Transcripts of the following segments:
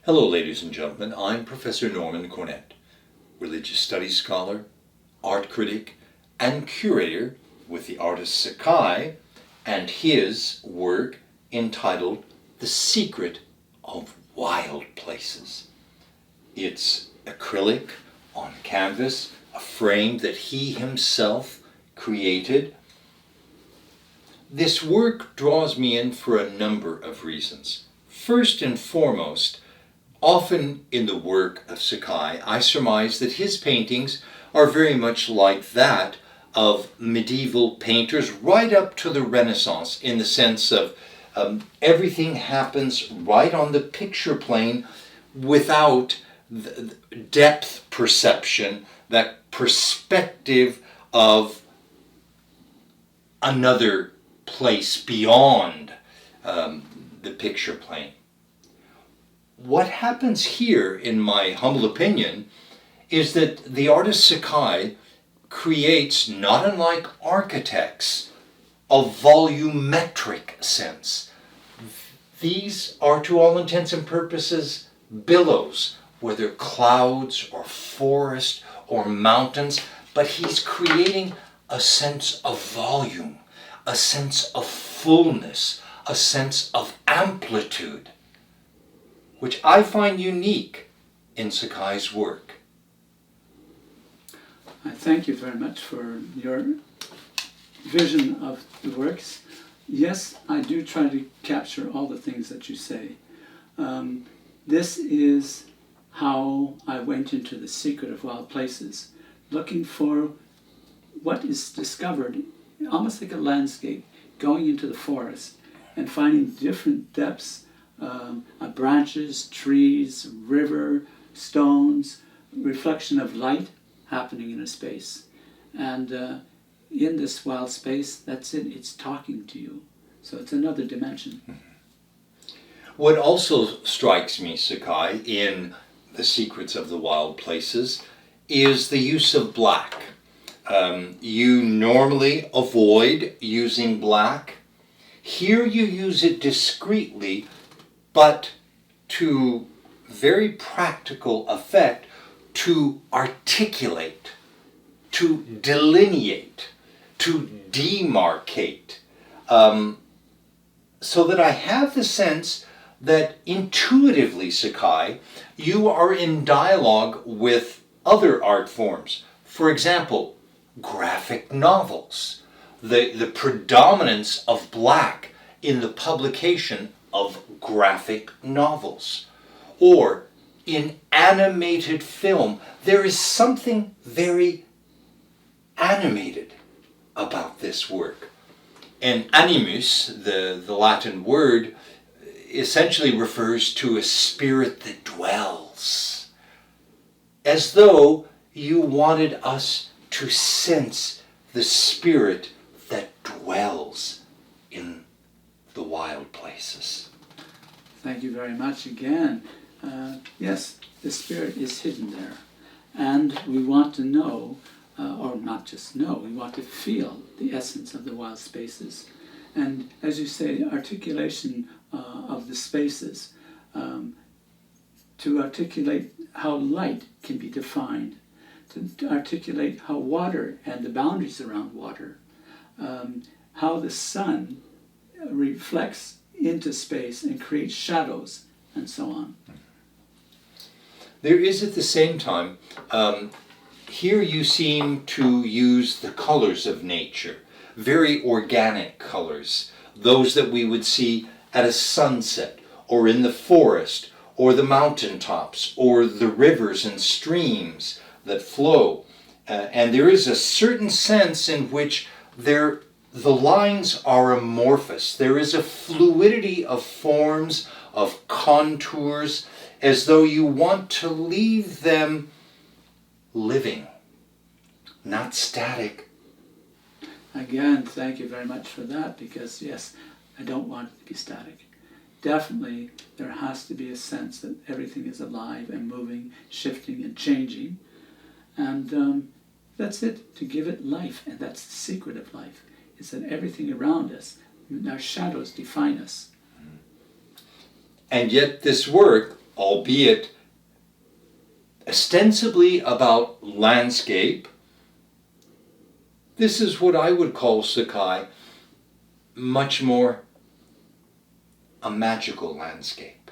Hello, ladies and gentlemen. I'm Professor Norman Cornett, religious studies scholar, art critic, and curator with the artist Sekai and his work entitled The Secret of Wild Places. It's acrylic on canvas, a frame that he himself created. This work draws me in for a number of reasons. First and foremost, often in the work of Sekai, I surmise that his paintings are very much like that of medieval painters right up to the Renaissance, in the sense of everything happens right on the picture plane without the depth perception, that perspective of another place beyond the picture plane. What happens here, in my humble opinion, is that the artist Sekai creates, not unlike architects, a volumetric sense. These are, to all intents and purposes, billows, whether clouds or forest or mountains, but he's creating a sense of volume, a sense of fullness, a sense of amplitude, which I find unique in Sekai's work. I thank you very much for your vision of the works. Yes, I do try to capture all the things that you say. This is how I went into the secret of wild places, looking for what is discovered, almost like a landscape, going into the forest and finding different depths, branches, trees, river, stones, reflection of light happening in a space. And in this wild space, that's it, it's talking to you. So it's another dimension. What also strikes me, Sekai, in The Secrets of the Wild Places is the use of black. You normally avoid using black. Here you use it discreetly, but to very practical effect, to articulate, to delineate, to demarcate, so that I have the sense that intuitively, Sekai, you are in dialogue with other art forms. For example, graphic novels, the predominance of black in the publication of graphic novels, or in animated film. There is something very animated about this work. And animus, the Latin word, essentially refers to a spirit that dwells, as though you wanted us to sense the spirit that dwells in the wild places. Thank you very much again. Yes, the spirit is hidden there. And we want to know, or not just know, we want to feel the essence of the wild spaces. And as you say, articulation of the spaces, to articulate how light can be defined, to articulate how water and the boundaries around water, how the sun reflects into space and creates shadows, and so on. There is, at the same time, here you seem to use the colors of nature, very organic colors, those that we would see at a sunset, or in the forest, or the mountaintops, or the rivers and streams that flow. And there is a certain sense in which the lines are amorphous. There is a fluidity of forms, of contours, as though you want to leave them living, not static. Again, thank you very much for that, because yes, I don't want it to be static. Definitely, there has to be a sense that everything is alive and moving, shifting and changing. And that's it, to give it life. And that's the secret of life, is that everything around us, our shadows define us. And yet this work albeit ostensibly about landscape. This is what I would call Sekai, much more a magical landscape,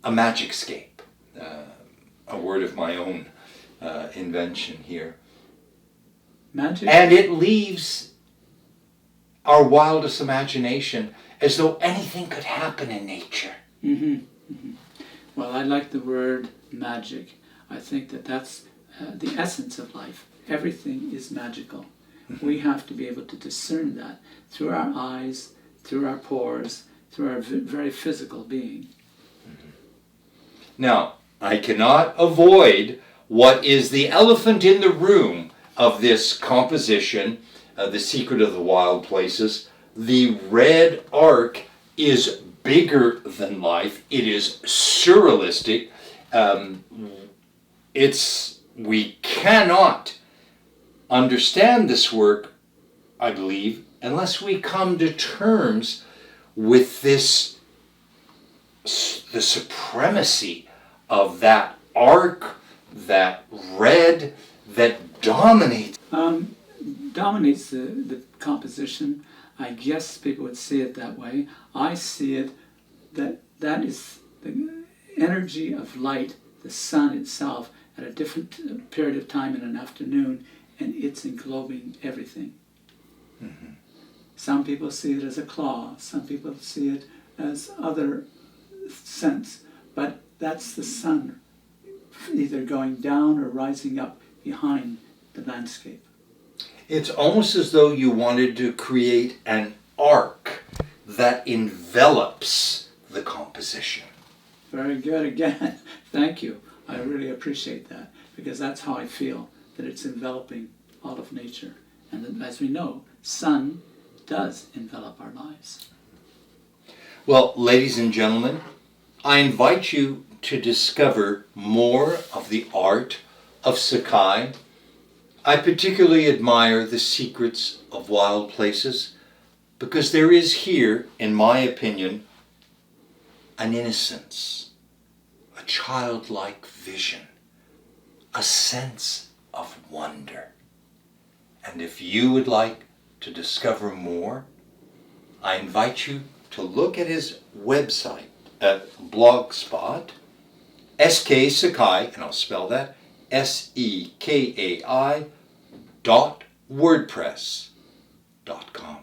a magicscape, a word of my own invention here. Magic? And it leaves our wildest imagination as though anything could happen in nature. Mm-hmm. Mm-hmm. Well, I like the word magic. I think that that's the essence of life. Everything is magical. Mm-hmm. We have to be able to discern that through our eyes, through our pores, through our very physical being. Mm-hmm. Now, I cannot avoid what is the elephant in the room of this composition, The Secret of the Wild Places. The red arc is bigger than life. It is surrealistic. We cannot understand this work, I believe, unless we come to terms with the supremacy of that arc, that red, that dominates. Dominates the composition. I guess people would see it that way. I see it that is the energy of light, the sun itself, at a different period of time in an afternoon, and it's englobing everything. Mm-hmm. Some people see it as a claw, some people see it as other sense, but that's the sun either going down or rising up behind the landscape. It's almost as though you wanted to create an arc that envelops the composition. Very good again. Thank you. I really appreciate that, because that's how I feel, that it's enveloping all of nature. And that, as we know, sun does envelop our lives. Well, ladies and gentlemen, I invite you to discover more of the art of Sekai. I particularly admire The Secrets of Wild Places because there is here, in my opinion, an innocence, a childlike vision, a sense of wonder. And if you would like to discover more, I invite you to look at his website at Blogspot, Sekai, and I'll spell that, Sekai.wordpress.com.